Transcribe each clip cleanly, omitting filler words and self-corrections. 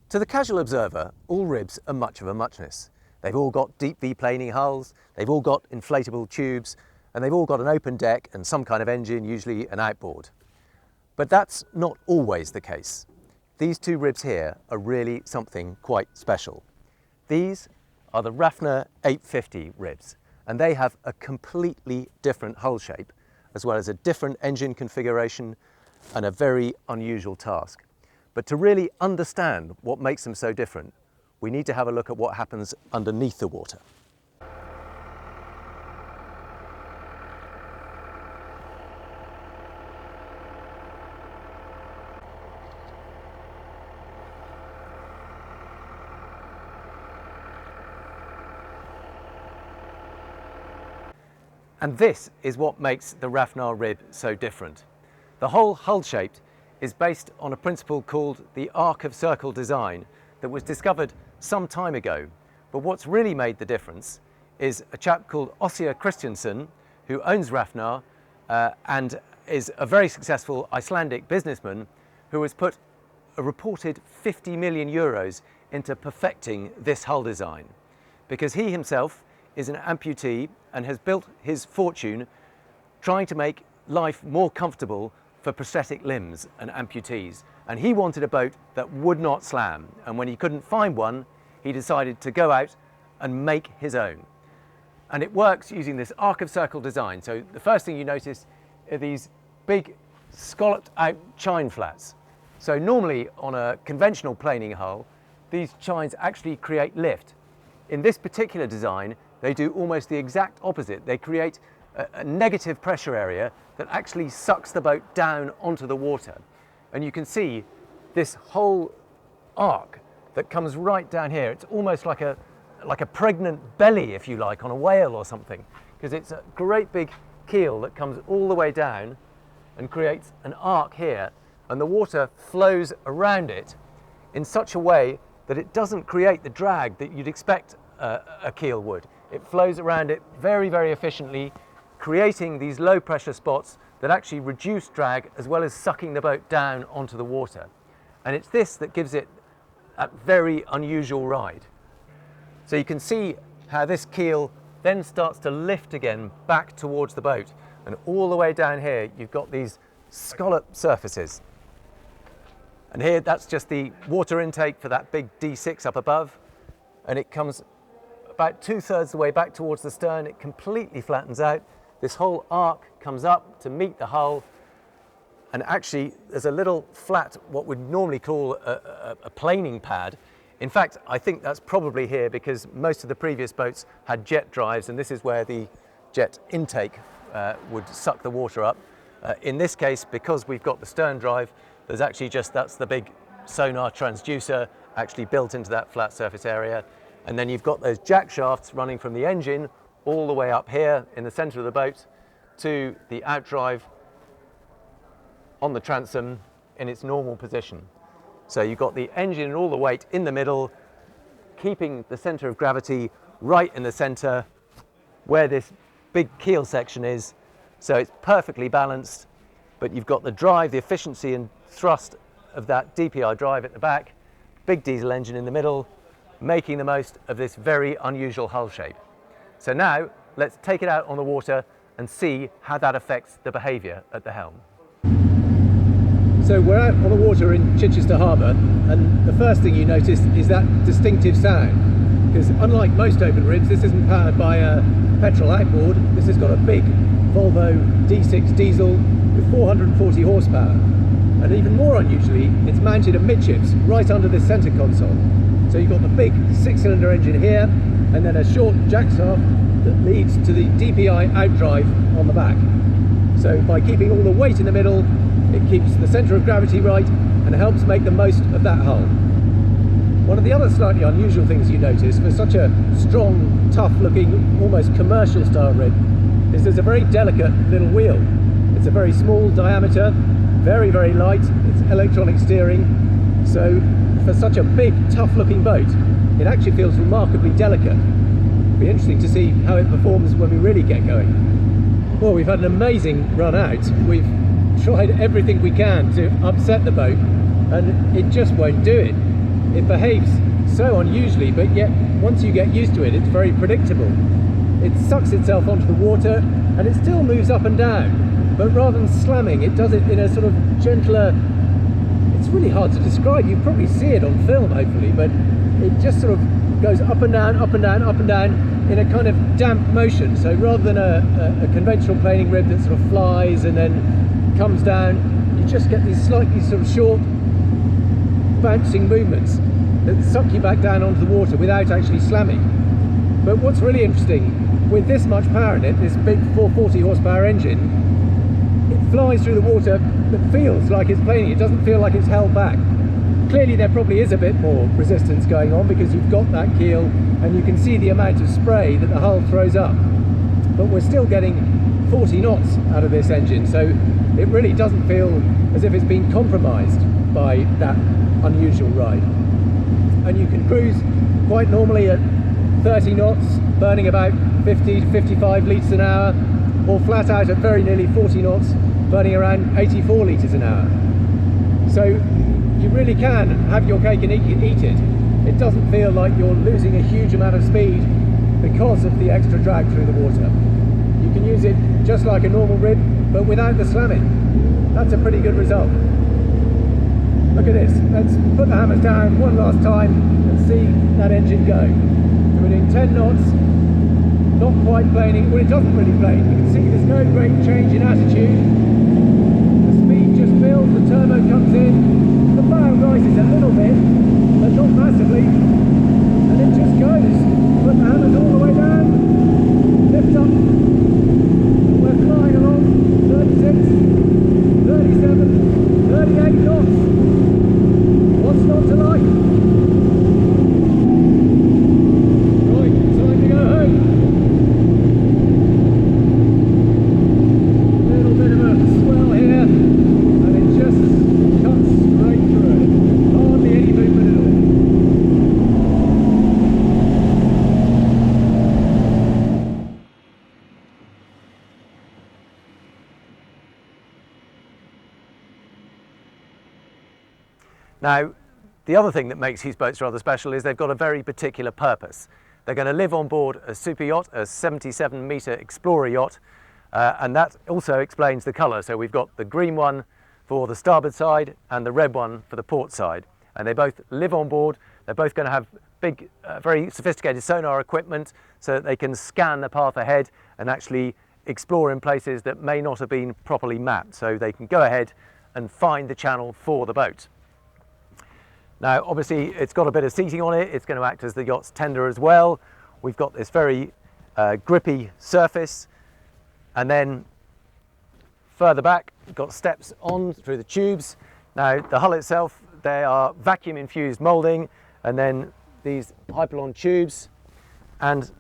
To the casual observer, all ribs are much of a muchness. They've all got deep V-planing hulls, they've all got inflatable tubes, and they've all got an open deck and some kind of engine, usually an outboard. But that's not always the case. These two ribs here are really something quite special. These are the Rafnar 850 ribs, and they have a completely different hull shape, as well as a different engine configuration and a very unusual task. But to really understand what makes them so different, we need to have a look at what happens underneath the water. And this is what makes the Rafnar rib so different. The whole hull shape is based on a principle called the arc of circle design that was discovered some time ago. But what's really made the difference is a chap called Ossia Christiansen, who owns Rafnar and is a very successful Icelandic businessman who has put a reported 50 million euros into perfecting this hull design, because he himself is an amputee and has built his fortune trying to make life more comfortable for prosthetic limbs and amputees. And he wanted a boat that would not slam. And when he couldn't find one, he decided to go out and make his own. And it works using this arc of circle design. So the first thing you notice are these big scalloped out chine flats. So normally on a conventional planing hull, these chines actually create lift. In this particular design, they do almost the exact opposite. They create a negative pressure area that actually sucks the boat down onto the water. And you can see this whole arc that comes right down here. It's almost like a pregnant belly, if you like, on a whale or something, because it's a great big keel that comes all the way down and creates an arc here, and the water flows around it in such a way that it doesn't create the drag that you'd expect a keel would. It flows around it very, very efficiently, creating these low pressure spots that actually reduce drag as well as sucking the boat down onto the water. And it's this that gives it a very unusual ride. So you can see how this keel then starts to lift again back towards the boat. And all the way down here, you've got these scallop surfaces. And here, that's just the water intake for that big D6 up above. And it comes about 2/3 the way back towards the stern. It completely flattens out. This whole arc comes up to meet the hull, and actually there's a little flat, what we'd normally call a planing pad. In fact, I think that's probably here because most of the previous boats had jet drives, and this is where the jet intake would suck the water up. In this case, because we've got the stern drive, there's actually that's the big sonar transducer actually built into that flat surface area. And then you've got those jack shafts running from the engine all the way up here in the center of the boat to the outdrive on the transom in its normal position. So you've got the engine and all the weight in the middle, keeping the center of gravity right in the center where this big keel section is. So it's perfectly balanced, but you've got the drive, the efficiency and thrust of that DPI drive at the back, big diesel engine in the middle, making the most of this very unusual hull shape. So now let's take it out on the water and see how that affects the behaviour at the helm. So we're out on the water in Chichester Harbour, and the first thing you notice is that distinctive sound, because unlike most open ribs, this isn't powered by a petrol outboard. This has got a big Volvo D6 diesel with 440 horsepower, and even more unusually, it's mounted amidships right under this centre console. So you've got the big 6-cylinder engine here, and then a short jack shaft that leads to the DPI outdrive on the back. So by keeping all the weight in the middle, it keeps the centre of gravity right and helps make the most of that hull. One of the other slightly unusual things you notice for such a strong, tough looking, almost commercial style rib is there's a very delicate little wheel. It's a very small diameter, very, very light, it's electronic steering. So for such a big, tough looking boat, it actually feels remarkably delicate. It'll be interesting to see how it performs when we really get going. Well, we've had an amazing run out. We've tried everything we can to upset the boat, and it just won't do it. it behaves so unusually, but yet once you get used to it, it's very predictable. It sucks itself onto the water and it still moves up and down, but rather than slamming, it does it in a sort of gentler, it's really hard to describe. You probably see it on film hopefully, but it just sort of goes up and down, up and down, up and down in a kind of damp motion. So rather than a conventional planing rib that sort of flies and then comes down, you just get these slightly sort of short bouncing movements that suck you back down onto the water without actually slamming. But what's really interesting, with this much power in it, this big 440 horsepower engine, it flies through the water but feels like it's planing. It doesn't feel like it's held back. Clearly there probably is a bit more resistance going on because you've got that keel and you can see the amount of spray that the hull throws up. But we're still getting 40 knots out of this engine, so it really doesn't feel as if it's been compromised by that unusual ride. And you can cruise quite normally at 30 knots, burning about 50 to 55 litres an hour, or flat out at very nearly 40 knots, burning around 84 litres an hour. So you really can have your cake and eat it. It doesn't feel like you're losing a huge amount of speed because of the extra drag through the water. You can use it just like a normal rib, but without the slamming. That's a pretty good result. Look at this. Let's put the hammers down one last time and see that engine go. So we're doing 10 knots, not quite planing. Well, it doesn't really plane. You can see there's no great change in attitude. The speed just builds, the turbo comes in, the bow rises a little bit, but not massively, and it just goes. Put the hammers all the way down, lift up, and we're flying along 36, 37, 38 knots. What's not to like? Right, time to go home. A little bit of a swell here, and it just cuts straight through it. Hardly any movement at all. Now, the other thing that makes these boats rather special is they've got a very particular purpose. They're going to live on board a super yacht, a 77-metre Explorer yacht, and that also explains the colour. So we've got the green one for the starboard side and the red one for the port side, and they both live on board. They're both going to have big, very sophisticated sonar equipment so that they can scan the path ahead and actually explore in places that may not have been properly mapped, so they can go ahead and find the channel for the boat. Now, obviously, it's got a bit of seating on it. It's going to act as the yacht's tender as well. We've got this very grippy surface. And then further back, we've got steps on through the tubes. Now, the hull itself, they are vacuum-infused moulding, and then these Hypalon tubes and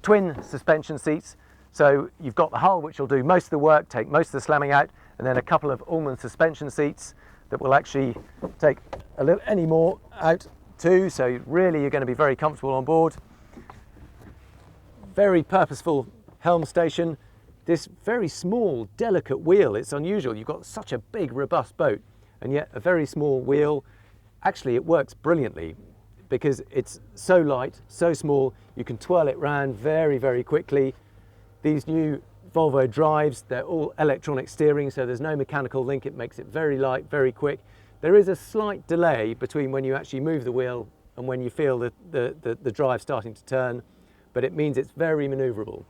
twin suspension seats. So you've got the hull, which will do most of the work, take most of the slamming out, and then a couple of Ullman suspension seats that will actually take any more out too, so really you're going to be very comfortable on board. Very purposeful helm station. This very small, delicate wheel, it's unusual. You've got such a big, robust boat, and yet a very small wheel. Actually, it works brilliantly because it's so light, so small, you can twirl it round very, very quickly. These new Volvo drives, they're all electronic steering, so there's no mechanical link. It makes it very light, very quick. There is a slight delay between when you actually move the wheel and when you feel the drive starting to turn, but it means it's very maneuverable.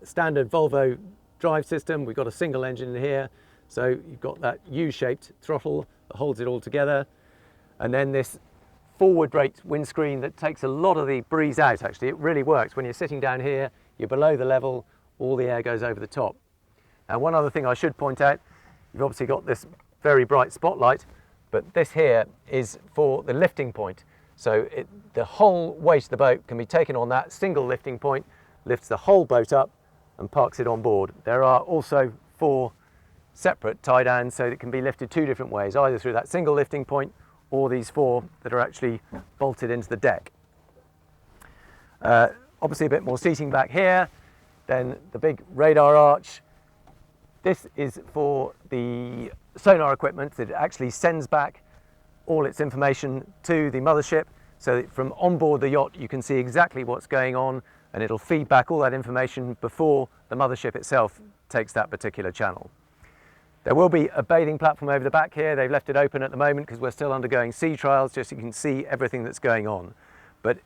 Standard Volvo drive system, we've got a single engine in here, so you've got that U-shaped throttle that holds it all together, and then this forward brake windscreen that takes a lot of the breeze out. Actually, it really works. When you're sitting down here, you're below the level, all the air goes over the top. Now, one other thing I should point out, you've obviously got this very bright spotlight, but this here is for the lifting point. So the whole weight of the boat can be taken on that single lifting point, lifts the whole boat up and parks it on board. There are also 4 separate tie downs, so it can be lifted 2 different ways, either through that single lifting point or these 4 that are actually bolted into the deck. Obviously a bit more seating back here. Then the big radar arch. This is for the sonar equipment that actually sends back all its information to the mothership, so that from on board the yacht you can see exactly what's going on, and it'll feed back all that information before the mothership itself takes that particular channel. There will be a bathing platform over the back here. They've left it open at the moment because we're still undergoing sea trials, just so you can see everything that's going on. But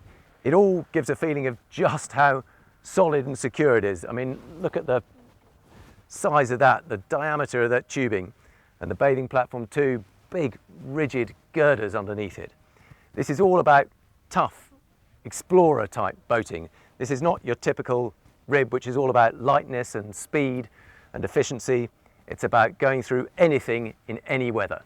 it all gives a feeling of just how solid and secure it is. I mean, look at the size of that, the diameter of that tubing, and the bathing platform too, big rigid girders underneath it. This is all about tough explorer type boating. This is not your typical rib, which is all about lightness and speed and efficiency. It's about going through anything in any weather.